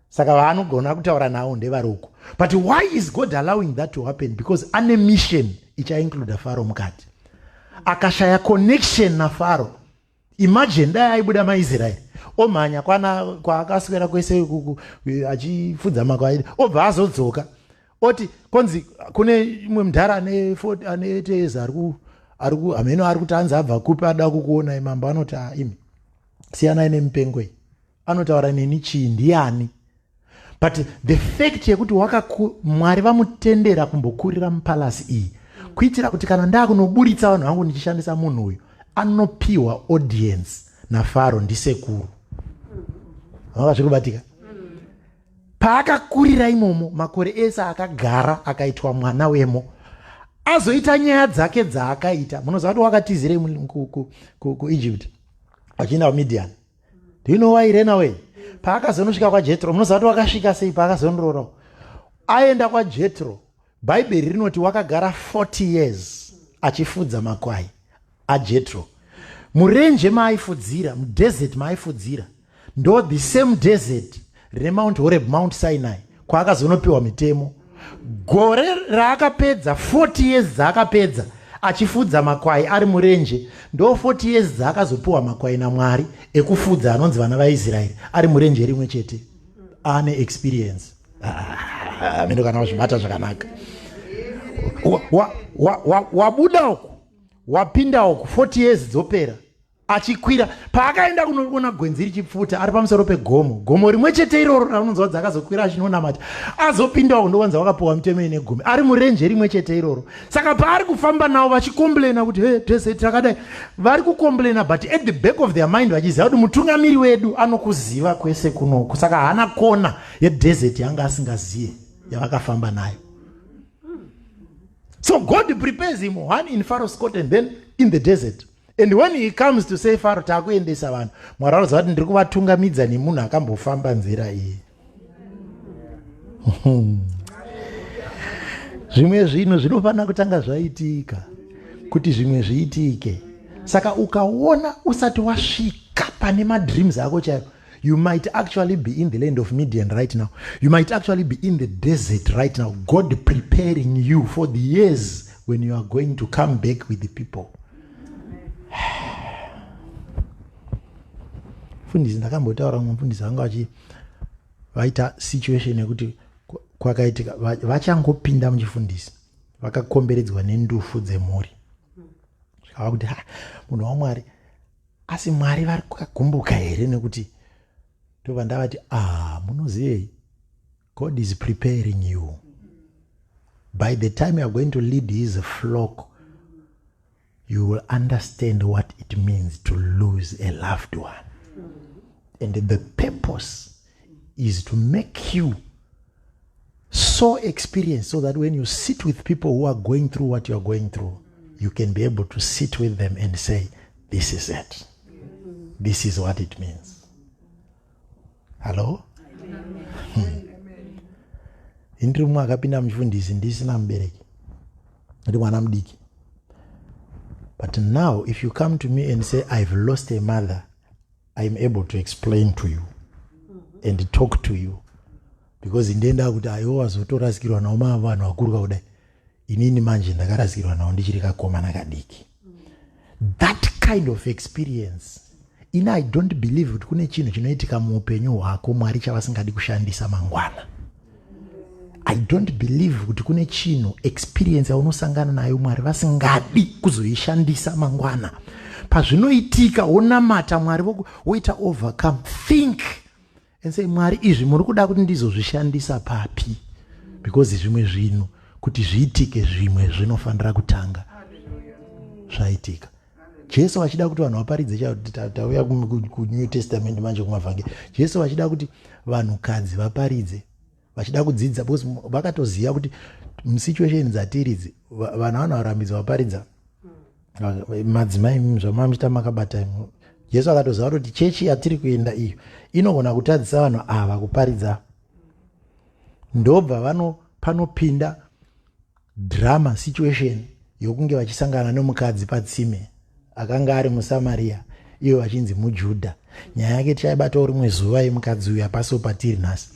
saka vaanogona kutaura navo ndevari uko. But why is God allowing that to happen? Because ane mission ichainclude Pharaoh mukati. Akashaya connection naFaro, imagine dai aibuda maIsraeri omhanya kwaakaswera kwese achifudza makwaidi, obva azodzoka oti konzi kune imwe mudhara ane teza ameno ari kuti anzi abva kupi ada kukuona imamba, anoti imi siyanai nemupengwe, anotaura neni chii, ndiani? But the fact yekuti Mwari vamutendera kumbokurira mupalasi iyi kuitira kuti kana ndakunoburitsa vanhu vangu ndichishandisa munhu uyu anopiwa audience naFaro ndisekuru. Zvikubatika. Paakakurira imomo makore ese akagara akaitwa mwana wemo, azoita nyaya dzake dzaakaita. Munoziva kuti wakatizirei kuEgypt achienda kuMidian? Do you know why he ran away? Paakazonosvika kwaJethro, munoziva kuti wakasvika sei paakazondororawo? Aenda kwaJethro, Bhaibheri rinoti wakagara 40 years achifudza makwai aJethro. Murenje maaifudzira, mudesert maaifudzira, ndo the same desert reMount Horeb, Mount Sinai, kwaakazonopiwa mitemo. Gore raakapedza 40 years dzaakapedza achifudza makwai ari murenje, ndo 40 years dzaakazopiwa makwai naMwari ekufudza anonzi vana vaIsraeri ari murenje rimwe chete. Ane experience. Mendo kana wazvibata zvakanaka. Wabuda uku, wapinda uku, 40 years dzopera achikwira. Paakaenda kunoona gwenzi richipfuta ari pamusoro pegomo rimwe chete iroro raunonzwa dzakazokwira achinonamata, azopinda uku ndowanza wakapiwa mutemo negumi ari murenje rimwe chete iroro. Saka paari kufamba navo vachikomblena kuti hey, desert rakadai, vari kukomblena but at the back of their mind vachiziva kuti mutungamiri wedu anokuziva kwese kunoku, saka hana kona yedesert yanga asingaziye yavakafamba nayo. So God prepares him, one in Pharaoh's court and then in the desert. And when he comes to say Pharaoh takuendesa vanhu, Mwari anoziva kuti ndiri kuvatungamidza nemunhu akambofamba nzira iyi. Zvimwe zvinhu zvinofanira kutanga zvaitika kuti zvimwe zviitike. Saka ukaona usati wasvika pane madreams ako chaipo, you might actually be in the land of Midian right now. You might actually be in the desert right now. God preparing you for the years when you are going to come back with the people. Fundisi ndakambotaura mufundisi anga vaita situation yekuti kwakaitika vachangopinda muchifundisi vakakomberedzwa nendufu dzemhuri. Zvikava kuti munhu waMwari, asi Mwari vari kukagumbuka here? Nekuti ndobva ndavati munoziyei, God is preparing you. By the time you are going to lead his flock, you will understand what it means to lose a loved one. And the purpose is to make you so experienced so that when you sit with people who are going through what you are going through, you can be able to sit with them and say, this is it. This is what it means. Hello? Indiri mumwe akapinda muchifundisi ndisina mubereki, ndi mwana mudiki. But now if you come to me and say I've lost a mother, I'm able to explain to you and talk to you, because ndenda kuti aiwa zotorasikirwa nawo vanhu vakuru kudai, inini manje ndakarasikirwa nawo ndichiri kakomana kadiki. That kind of experience, I don't believe kuti kune chinhu chinoitika muupenyu hwako Mwari chavasingadi kushandisa mangwana. I don't believe kuti kune chinhu experience yaunosangana nayo Mwari vasingadi kuzoishandisa mangwana. Pazvinoitika wonamata Mwari woita overcome, think and say Mwari izvi muri kuda kuti ndizozvishandisa papi? Because zvimwe zvinhu kuti zviitike zvimwe zvinofanira kutanga zvaitika. Jesu vachida kuti vanhu vaparidze, tauya kuNew Testament manje kumavhangeri, Jesu vachida kuti vanhukadzi vaparidze, vachida kudzidza, because vakatoziva kuti musituation dzatiridzi vanhu vanorambidzwa vaparidza madzimai zvamamuchita makabata. Jesu akatoziva kuti chechi yatiri kuenda iyo inogona kutadzisa vanhu ava kuparidza. Ndobva panopinda drama situation yokunge vachisangana nomukadzi patsime akanga ari muSamaria, iyo vachinzi muJudha. Nyaya yake tichaibatawo rimwe zuva yemukadzi uyu apaso patiri nhasi.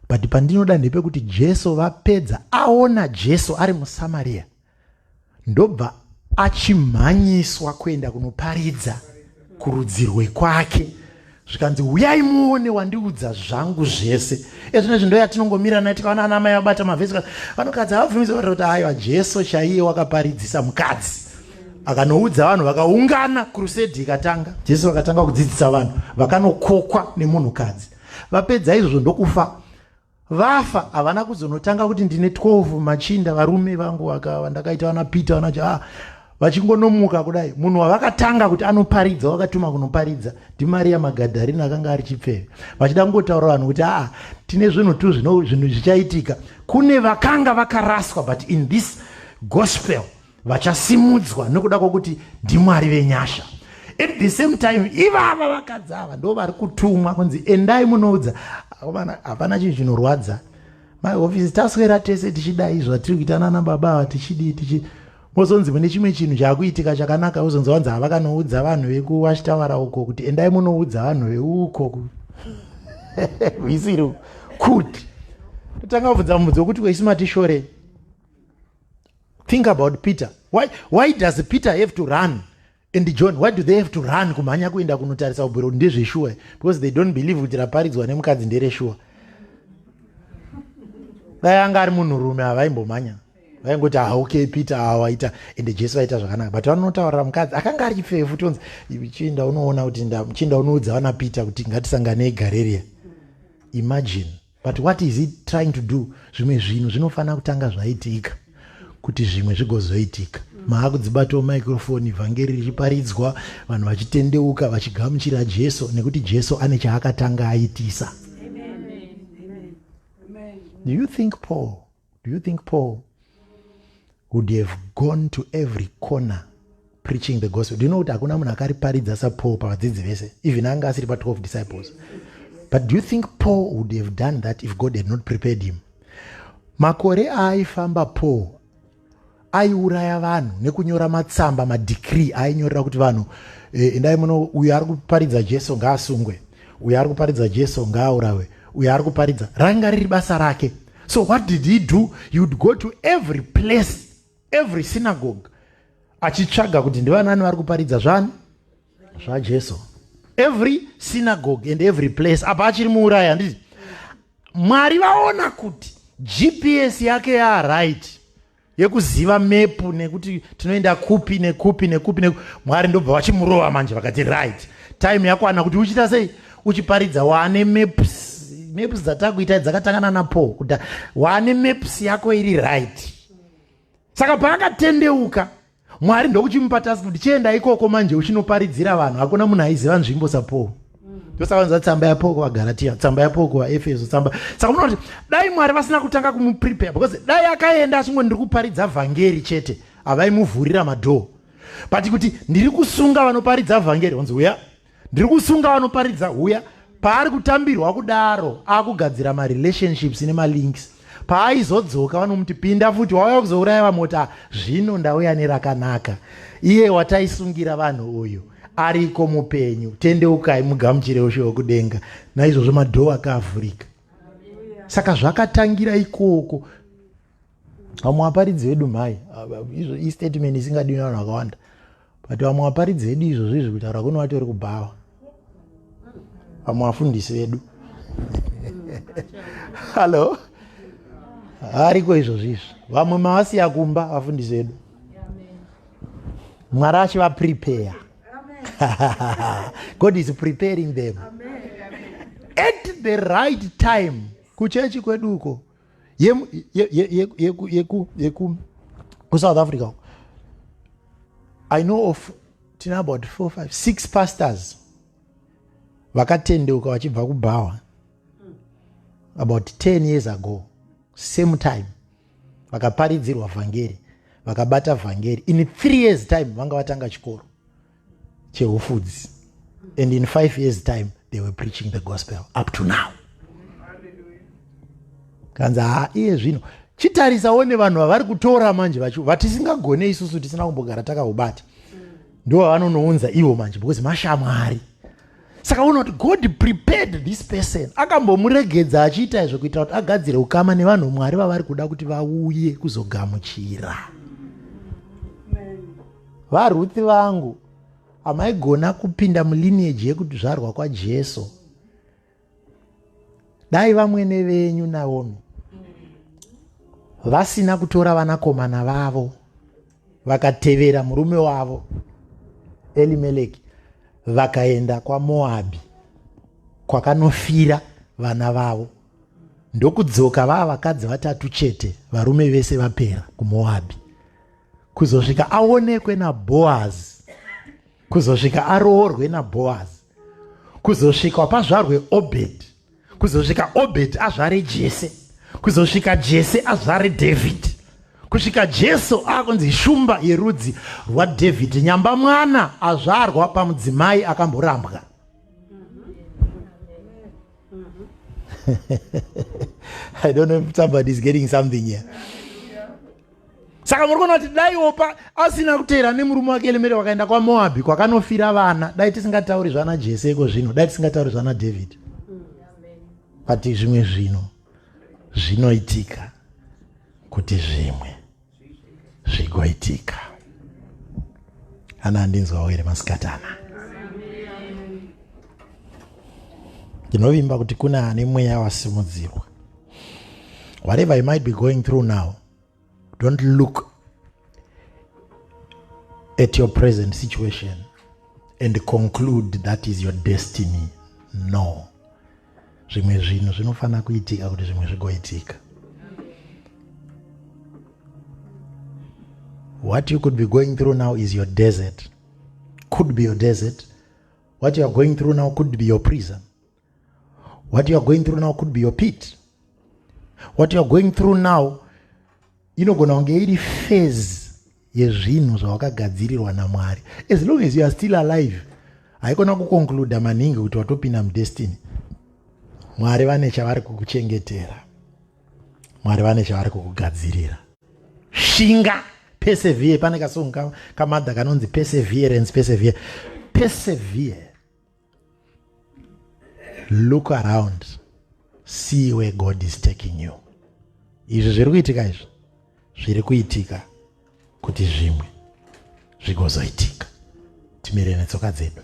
But pandinoda ndepekuti Jesu vapedza aona Jesu ari muSamaria, ndobva achimhanyiswa kuenda kunoparidza kurudzi rwekwake. Zvikanzi uyai muone wandiudza zvangu zvese. Ezvinezvi ndo yatinongomira naye tikaona ana mai vabata mavhesi vanokadzi havabvumidza kuti aiwa Jesu chaiye wakaparidzisa mukadzi. Akanoudza vanhu vakaungana, crusade ikatanga. Jesu vakatanga kudzidzisa vanhu vakanokokwa nemunhukadzi. Vapedza izvozvo ndokufa. vafa havana kuzonotanga kuti ndine 12 machinda varume vangu vandakaita vana Peter vana vachingonomuka kudai. Munhu wavakatanga kuti anoparidza wakatuma kunoparidza ndiMaria Magadharina akanga ari chipfeve. Vachida kungotaura vanhu kuti tine zvinhu tu zvinhu zvichaitika. Kune vakanga vakaraswa, but in this gospel vachasimudzwa nekuda kwokuti ndiMwari venyasha. At the same time ivava vakadzi ava ndo vari kutumwa kunzi endai munoudza. Hapana chinhu chinorwadza. Maofisi taswera tese tichidai zvatiri kuita nana baba tichidi mozonzi mune chimwe chinhu chakuitika chakanaka uzonzi vanzi havakanoudza vanhu vekuwachitawara uko kuti endai munoudza vanhu veuko visiri kuti totanga kubvunza mubvunzo wekuti weisima shore. Think about Peter. Why does Peter have to run? And John, why do they have to run kumhanya kuenda kunotarisa ubwiro ndezveshuwa? Because they don't believe kuti raparidzwa nemukadzi ndereshuwa. Dai anga ari munhurume havaimbomhanya. Vaingoti okay Peter awaita ende Jesu aita zvakanaka. But vanotaurira mukadzi akanga ari chifeve futi onzi chinda unoona kuti chinda unoudza vana Peter kuti ngatisanganei Galirea. Imagine. But what is he trying to do? Zvimwe zvinhu zvinofana kutanga zvaitika kuti zvimwe zvigozoitika. Maakudzibatawo microphone vhangeri richiparidzwa vanhu vachitendeuka vachigamuchira Jesu nekuti Jesu ane chaakatanga aitisa. Do you think Paul would have gone to every corner preaching the gospel? Do you know kuti hakuna munhu akariparidza saPaul pavadzidzi vese, even anga asiri pa12 disciples? But do you think Paul would have done that if God had not prepared him? Makore aifamba Paul aiuraya vanhu nekunyora matsamba madecree ainyorera kuti vanhu endai muno, uyo ari kuparidza Jesu ngaasungwe, uyo ari kuparidza Jesu ngaaurawe, uyo ari kuparidza. Ranga riri basa rake. So what did he do? He would go to every place, every synagogue, achitsvaga kuti ndivanani vari kuparidza zvaJesu. Every synagogue and every place. Apa achiri muuraya nditi Mwari vaona kuti GPS yake right yekuziva mepu nekuti tinoenda kupi nekupi. Mwari ndobva vachimurova manje vakati right, time yakwana kuti uchita sei uchiparidza waane maps dzatakuita dzakatangana naPaul kuti waane maps yako iri right. Saka paakatendeuka Mwari ndokuchimupa task kuti chienda ikoko manje uchinoparidzira vanhu. Hakuna munhu aiziva nzvimbo saPaul. Ndosavanza tsamba yaPaul kuvaGalatia, tsamba yaPaul kuvaEfeso, tsamba. Saka munoona kuti dai Mwari vasina kutanga kumuprepare, because dai akaenda achingo ndiri kuparidza vhangeri chete avaimuvhurira madhoo. But kuti ndiri kusunga vanoparidza vhangeri, wanzi uya ndiri kusunga vanoparidza uya. Paari kutambirwa kudaro akugadzira marelationships nemalinks. Paaizodzoka vanomuti pinda futi wauya kuzouraya vamota zvino ndauya nerakanaka. Iye wataisungira vanhu uyu ariko mupenyu, tendeukai mugamuchire ushe hwekudenga. Naizvozvo madhoo akavhurika. Saka zvakatangira ikoko. Vamwe vaparidzi vedu mhai, iyi statement isingadiwi navanhu vakawanda, but vamwe vaparidzi vedu izvozvo izvi kutaura kuno vatori kubhawa. Vamwe vafundisi vedu halo hariko izvozvo izvi, vamwe mavasiya kumba vafundisi vedu. Mwari achivaprepare. God is preparing them. At the right time. Kuchechi kweduko South Africa, I know of about 4, 5, 6 pastors vakatendeuka vachibva kubhawa about 10 years ago. Same time vakaparidzirwa vhangeri, vakabata vhangeri. In 3 years time vanga vatanga chikoro cheufudzi, and in 5 years time they were preaching the gospel up to now. Kanza iye zvino chitarisawo nevanhu vavari kutora manje vatisingagone isusu tisina kumbogara takaubata, ndo vanonounza ivo manje because mashamwari. Saka uno kuti God prepared this person, akambomuregedza achiita izvo kuitira kuti agadzire ukama nevanhu Mwari vavari kuda kuti vauye kuzogamuchira. Varuthi vangu, amaigona kupinda mulineage yekuzvarwa kwaJesu, dai vamwene venyu Naomi vasina kutora vanakomana vavo vakatevera murume wavo Elimeleki vakaenda kwaMoabhi kwakanofira vana vavo, ndokudzoka vava vakadzi vatatu chete, varume vese vapera kuMoabhi, kuzosvika aonekwe naBhoazi, kuzosvika aroorwe naBhoazi, kuzosvika pazvarwe Obhedhi, kuzosvika Obhedhi azvare Jese, kuzosvika Jese azvare Dhavhidhi, kusvika Jesu akunzi shumba yerudzi rwaDhavhidhi, nyamba mwana azvarwa pamudzimai akamborambwa. I don't know if somebody is getting something here. Saka muri kuona kuti dai opa asina kuteera nemurume wake Elimereki wakaenda kwaMoabhi kwakanofira vana, dai tisingatauri zvana Jese iko zvino, dai tisingatauri zvana Dhavhidhi. Pati zvimwe zvino zvinoitika kuti zvimwe zvigoitika. Ana handinzwawo here masikatana. Ndinovimba kuti kuna ane mweya wasimudzirwa. Whatever you might be going through now, don't look at your present situation and conclude that is your destiny. No. Zvimwe zvinhu zvinofana kuitika kuti zvimwe zvigoitika. What you could be going through now is your desert. Could be your desert. What you are going through now could be your prison. What you are going through now could be your pit. What you are going through now inogona kunge iri phase yezvinhu zvawakagadzirirwa naMwari. As long as you are still alive, haikona kuconclude maningi kuti watopinda mudestiny. Mwari vane chavari kukuchengetera. Mwari vane chavari kukugadzirira. Shinga, persevere. Pane kasonga kamadha kanonzi perseverance, persevere. Persevere. Look around. See where God is taking you. Izvi zviri kuitika izvi, zviri kuitika kuti zvimwe zvigozoitika. Timire netsoka dzedu.